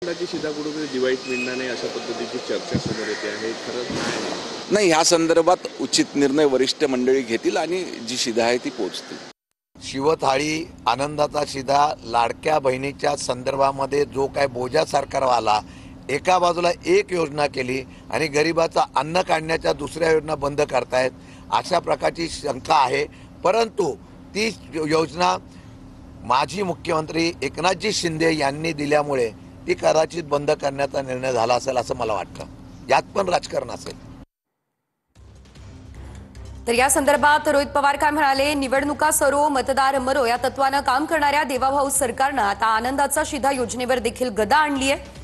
आनंदाची शिधा कुठेतरी दिवाळीत मिळणार नाही अशा पद्धतीची चर्चा समोर येते आहे. खरंच नाही, ह्या संदर्भात उचित निर्णय वरिष्ठ मंडळी घेतील आणि जी शिधा आहे ती पोहोचतील. शिवथाळी आनंदाचा शिधा लाडक्या बहिणीच्या संदर्भामध्ये जो काय बोजा सरकारवर आला, एका बाजूला एक योजना केली आणि गरिबाचा अन्न काढण्याच्या दुसऱ्या योजना बंद करतायत अशा प्रकारची शंका आहे. परंतु ती योजना माजी मुख्यमंत्री एकनाथजी शिंदे यांनी दिल्यामुळे ती कदाचित बंद करण्याचा निर्णय झाला असेल असं मला वाटतं. यात पण राजकारण असेल. तर या संदर्भात रोहित पवार काय म्हणाले? निवडणुका सरो मतदार मरो या तत्वानं काम करणाऱ्या देवाभाऊ सरकारनं आता आनंदाचा शिधा योजनेवर देखील गदा आणली आहे.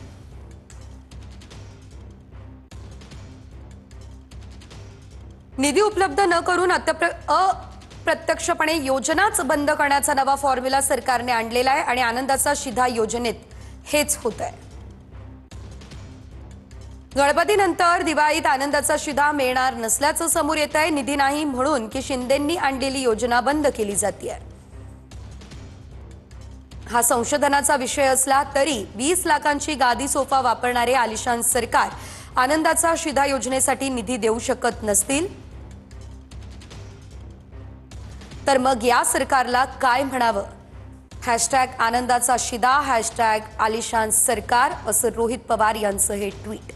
निधी उपलब्ध न करून अप्रत्यक्षपणे योजनाच बंद करण्याचा नवा फॉर्म्युला सरकारने आणलेला आहे आणि आनंदाचा शिधा योजनेत हेच होत आहे. गणपतीनंतर दिवाळीत आनंदाचा शिधा मिळणार नसल्याचं समोर येत आहे. निधी नाही म्हणून की शिंदेंनी आणलेली योजना बंद केली जाते. हा संशोधनाचा विषय असला तरी 20 लाखांची गादी सोफा वापरणारे आलिशान सरकार आनंदाचा शिधा योजनेसाठी निधी देऊ शकत नसतील तर मग या सरकारला काय म्हणावं? # आनंदाचा शिधा # आलिशान सरकार असं रोहित पवार यांचं हे ट्विट.